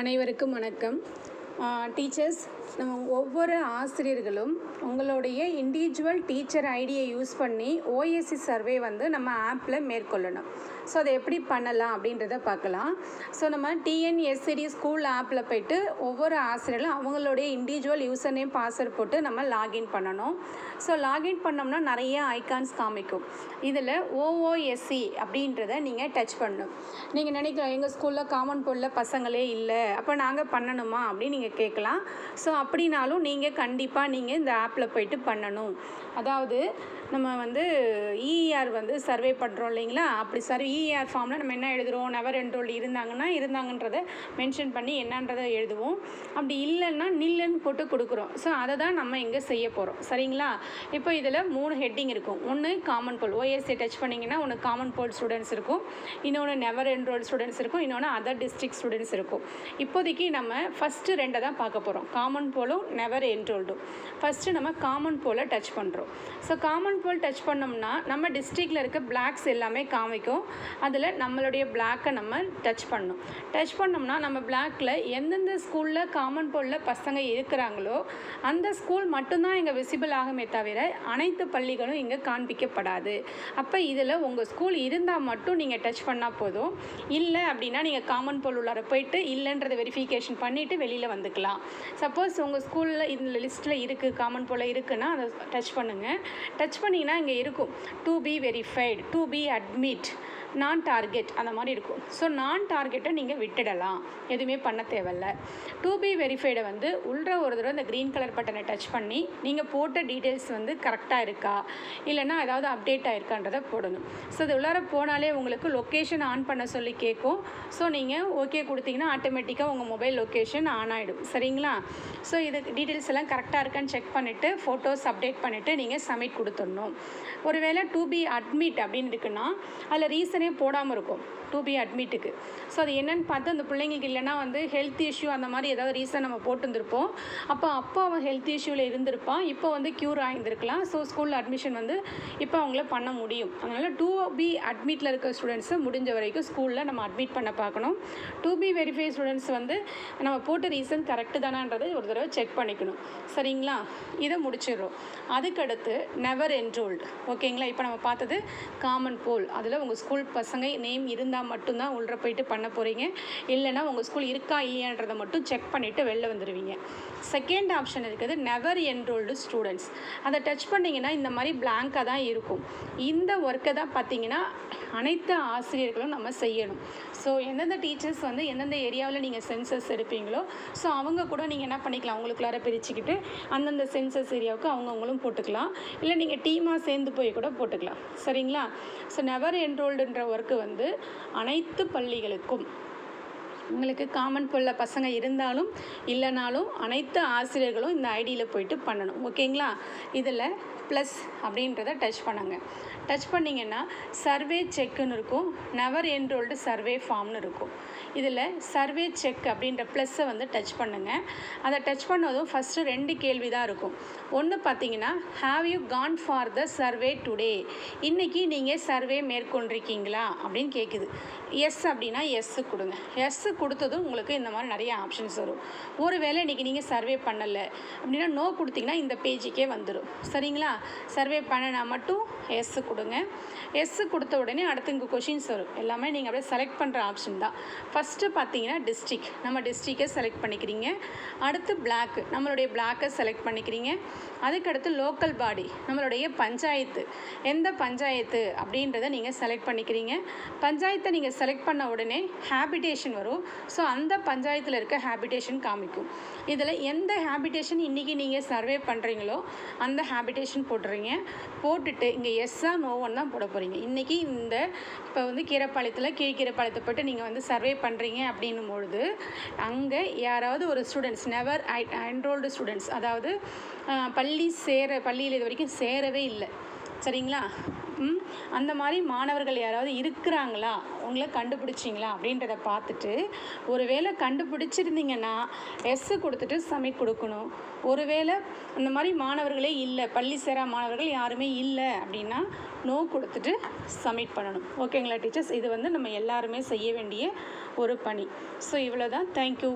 அனைவருக்கும் வணக்கம். டீச்சர்ஸ், நம்ம ஒவ்வொரு ஆசிரியர்களும் உங்களுடைய இண்டிவிஜுவல் டீச்சர் ஐடியை யூஸ் பண்ணி ஓஎஸ்சி சர்வே வந்து நம்ம ஆப்பில் மேற்கொள்ளணும். ஸோ அதை எப்படி பண்ணலாம் அப்படின்றத பார்க்கலாம். ஸோ நம்ம டிஎன்எஸ்சிடி ஸ்கூல் ஆப்பில் போய்ட்டு ஒவ்வொரு ஆசிரியர்களும் அவங்களுடைய இண்டிவிஜுவல் யூசர் நேம் பாஸ்வேர்ட் போட்டு நம்ம லாகின் பண்ணணும். ஸோ லாகின் பண்ணோம்னா நிறைய ஐகான்ஸ் காமிக்கும். இதில் ஓஓஎஸ்சி அப்படின்றத நீங்கள் டச் பண்ணணும். நீங்கள் நினைக்கலாம், எங்கள் ஸ்கூலில் காமன் போலில் பசங்களே இல்லை, அப்போ நாங்கள் பண்ணணுமா அப்படின்னு நீங்கள் கேட்கலாம். ஸோ அப்படின்னாலும் நீங்கள் கண்டிப்பாக நீங்கள் இந்த ஆப்பில் போய்ட்டு பண்ணணும். அதாவது நம்ம வந்து இஆர் வந்து சர்வே பண்ணுறோம் இல்லைங்களா, அப்படி இஆர் ஃபார்மில் நம்ம என்ன எழுதுகிறோம், நெவர் என்ரோல்டு இருந்தாங்கன்றதை மென்ஷன் பண்ணி என்னன்றதை எழுதுவோம். அப்படி இல்லைன்னா நில்லுன்னு போட்டு கொடுக்குறோம். ஸோ அதை தான் நம்ம இங்கே செய்ய போகிறோம். சரிங்களா? இப்போ இதில் 3 ஹெட்டிங் இருக்கும். ஒன்று காமன் போல், ஓஎஸ்சி டச் பண்ணிங்கன்னா ஒன்று காமன் போல் ஸ்டூடெண்ட்ஸ் இருக்கும், இன்னொன்று நெவர் என்ரோல்டு ஸ்டூடெண்ட்ஸ் இருக்கும், இன்னொன்று அதர் டிஸ்ட்ரிக்ட் ஸ்டூடெண்ட்ஸ் இருக்கும். இப்போதைக்கு நம்ம ஃபஸ்ட்டு 2 தான் பார்க்க போகிறோம், காமன் போலும் நெவர் என்ரோல்டும். ஃபஸ்ட்டு நம்ம காமன் போலை டச் பண்ணுறோம். ஸோ காமன் போல் டச் பண்ணோம்னா நம்ம டிஸ்ட்ரிக்டில் இருக்க பிளாக்ஸ் எல்லாமே காமிக்கும். அதில் நம்மளுடைய பிளாக்கை நம்ம டச் பண்ணணும். டச் பண்ணோம்னா நம்ம பிளாக்கில் எந்தெந்த ஸ்கூலில் காமன் போலில் பசங்க இருக்கிறாங்களோ அந்த ஸ்கூல் மட்டும்தான் இங்கே விசிபிள் ஆகுமே தவிர அனைத்து பள்ளிகளும் இங்கே காண்பிக்கப்படாது. அப்போ இதில் உங்கள் ஸ்கூல் இருந்தால் மட்டும் நீங்கள் டச் பண்ணால் போதும். இல்லை அப்படின்னா நீங்கள் காமன் போல் உள்ளார போயிட்டு இல்லைன்றதை வெரிஃபிகேஷன் பண்ணிவிட்டு வெளியில் வந்துக்கலாம். சப்போஸ் உங்கள் ஸ்கூலில் இந்த லிஸ்ட்டில் இருக்குது, காமன் போல் இருக்குன்னா அதை டச் பண்ணுங்கள். டச் பண்ணிங்கன்னா இங்கே இருக்கும் to be verified, to be admit, நான் டார்கெட் அந்த மாதிரி இருக்கும். ஸோ நான் டார்கெட்டை நீங்கள் விட்டுடலாம், எதுவுமே பண்ண தேவையில்லை. டு பி வெரிஃபைடை வந்து உள்ள ஒரு தடவை இந்த க்ரீன் கலர் பட்டனை டச் பண்ணி நீங்கள் போட்ட டீட்டெயில்ஸ் வந்து கரெக்டாக இருக்கா இல்லைன்னா ஏதாவது அப்டேட் ஆகிருக்கான்றதை போடணும். ஸோ இது உள்ளார போனாலே உங்களுக்கு லொக்கேஷன் ஆன் பண்ண சொல்லி கேட்கும். ஸோ நீங்கள் ஓகே கொடுத்தீங்கன்னா ஆட்டோமேட்டிக்காக உங்கள் மொபைல் லொக்கேஷன் ஆன் ஆகிடும். சரிங்களா? ஸோ இது டீட்டெயில்ஸ் எல்லாம் கரெக்டாக இருக்கான்னு செக் பண்ணிவிட்டு ஃபோட்டோஸ் அப்டேட் பண்ணிவிட்டு நீங்கள் சப்மிட் கொடுத்துடணும். ஒருவேளை டு பி அட்மிட் அப்படின்னு இருக்குன்னா அதில் ரீசனே போடாமல் இருக்கும் டு பி அட்மிட்டுக்கு. ஸோ அது என்னென்னு பார்த்து அந்த பிள்ளைங்களுக்கு இல்லைன்னா வந்து ஹெல்த் இஷ்யூ அந்த மாதிரி ஏதாவது ரீசன் நம்ம போட்டுருந்துருப்போம். அப்போ அவன் ஹெல்த் இஷ்யூவில் இருந்திருப்பான், இப்போ வந்து க்யூர் ஆகியிருந்துருக்கலாம். ஸோ ஸ்கூலில் அட்மிஷன் வந்து இப்போ அவங்கள பண்ண முடியும். அதனால் டு பி அட்மிட்டில் இருக்க ஸ்டூடெண்ட்ஸை முடிஞ்ச வரைக்கும் ஸ்கூலில் நம்ம அட்மிட் பண்ண பார்க்கணும். டு பி வெரிஃபை ஸ்டூடெண்ட்ஸ் வந்து நம்ம போட்ட ரீசன் கரெக்டு தானான்றதை ஒரு தடவை செக் பண்ணிக்கணும். சரிங்களா? இதை முடிச்சிடுறோம். அதுக்கடுத்து நெவர் என்ரோல்டு. ஓகேங்களா? இப்போ நம்ம பார்த்தது காமன் போல், அதில் உங்கள் ஸ்கூல் பசங்க நேம் இருந்தால் மட்டும்தான் உள்ள போயிட்டு பண்ண போகிறீங்க. இல்லைனா உங்கள் ஸ்கூல் இருக்கா இல்லையான்றதை மட்டும் செக் பண்ணிவிட்டு வெளில வந்துடுவீங்க. செகண்ட் ஆப்ஷன் இருக்குது நெவர் என்ரோல்டு ஸ்டூடெண்ட்ஸ். அதை டச் பண்ணிங்கன்னா இந்த மாதிரி பிளாங்காக தான் இருக்கும். இந்த ஒர்க்கை தான் பார்த்திங்கன்னா அனைத்து ஆசிரியர்களும் நம்ம செய்யணும். ஸோ எந்தெந்த டீச்சர்ஸ் வந்து எந்தெந்த ஏரியாவில் நீங்கள் சென்சஸ் எடுப்பீங்களோ ஸோ அவங்க கூட நீங்கள் என்ன பண்ணிக்கலாம், அவங்களுக்குள்ளார பிரிச்சுக்கிட்டு அந்தந்த சென்சஸ் ஏரியாவுக்கு அவங்கவுங்களும் போட்டுக்கலாம். இல்லை நீங்கள் டீமாக சேர்ந்து போய் கூட போட்டுக்கலாம். சரிங்களா? ஸோ நெவர் என்ரோல்டுன்ற ஒர்க்கு வந்து அனைத்து பள்ளிகளுக்கும் உங்களுக்கு காமன் போலில் பசங்க இருந்தாலும் இல்லைனாலும் அனைத்து ஆசிரியர்களும் இந்த ஐடியில் போயிட்டு பண்ணணும். ஓகேங்களா? இதில் ப்ளஸ் அப்படின்றத டச் பண்ணுங்க. டச் பண்ணிங்கன்னா சர்வே செக்குன்னு இருக்கும், நெவர் என்ரோல்டு சர்வே ஃபார்ம்னு இருக்கும். இதில் சர்வே செக் அப்படின்ற ப்ளஸ்ஸை வந்து டச் பண்ணுங்கள். அதை டச் பண்ணதும் ஃபஸ்ட்டு 2 கேள்வி தான் இருக்கும். ஒன்று பார்த்தீங்கன்னா have you gone for the survey today, இன்றைக்கி நீங்கள் சர்வே மேற்கொண்டிருக்கீங்களா அப்படின்னு கேட்குது. எஸ் அப்படின்னா எஸ்ஸு கொடுங்க. எஸ்ஸு கொடுத்ததும் உங்களுக்கு இந்த மாதிரி நிறைய ஆப்ஷன்ஸ் வரும். ஒருவேளை இன்றைக்கி நீங்கள் சர்வே பண்ணலை அப்படின்னா நோ கொடுத்தீங்கன்னா இந்த பேஜுக்கே வந்துடும். சரிங்களா? சர்வே பண்ணினா மட்டும் எஸ்ஸு கொடுங்க. எஸ்ஸு கொடுத்த உடனே அடுத்து இங்கே கொஷின்ஸ் வரும். எல்லாமே நீங்கள் அப்படியே செலக்ட் பண்ணுற ஆப்ஷன் தான். ஃபஸ்ட்டு பார்த்தீங்கன்னா டிஸ்ட்ரிக், நம்ம டிஸ்ட்ரிக்கை செலக்ட் பண்ணிக்கிறீங்க. அடுத்து பிளாக்கு, நம்மளுடைய பிளாக்கை செலக்ட் பண்ணிக்கிறீங்க. அதுக்கடுத்து லோக்கல் பாடி, நம்மளுடைய பஞ்சாயத்து, எந்த பஞ்சாயத்து அப்படின்றத நீங்கள் செலக்ட் பண்ணிக்கிறீங்க. பஞ்சாயத்தை நீங்கள் செலக்ட் பண்ண உடனே ஹேபிடேஷன் வரும். ஸோ அந்த பஞ்சாயத்தில் இருக்க ஹேபிடேஷன் காமிக்கும். இதில் எந்த ஹேபிடேஷன் இன்றைக்கி நீங்கள் சர்வே பண்ணுறீங்களோ அந்த ஹேபிடேஷன் போட்டுறீங்க. போட்டுட்டு இங்கே எஸ்ஸா நோவன் தான் போட போகிறீங்க. இன்றைக்கி இந்த இப்போ வந்து கீரைப்பாளையத்தில் கீழ்கீரைப்பாளையத்தை போய்ட்டு நீங்கள் வந்து சர்வே பண்ணுறீங்க அப்படின்னும் பொழுது அங்கே யாராவது ஒரு ஸ்டூடெண்ட்ஸ் நெவர் என்ரோல்டு ஸ்டூடெண்ட்ஸ், அதாவது பள்ளியில் இது வரைக்கும் சேரவே இல்லை. சரிங்களா? அந்த மாதிரி மாணவர்கள் யாராவது இருக்கிறாங்களா, உங்களை கண்டுபிடிச்சிங்களா அப்படின்றத பார்த்துட்டு, ஒருவேளை கண்டுபிடிச்சிருந்தீங்கன்னா எஸ் கொடுத்துட்டு சப்மிட் கொடுக்கணும். ஒருவேளை அந்த மாதிரி மாணவர்களே இல்லை, பள்ளி சேரா மாணவர்கள் யாருமே இல்லை அப்படின்னா நோ கொடுத்துட்டு சப்மிட் பண்ணணும். ஓகேங்களா டீச்சர்ஸ்? இது வந்து நம்ம எல்லாருமே செய்ய வேண்டிய ஒரு பணி. ஸோ இவ்வளோ தான். தேங்க்யூ.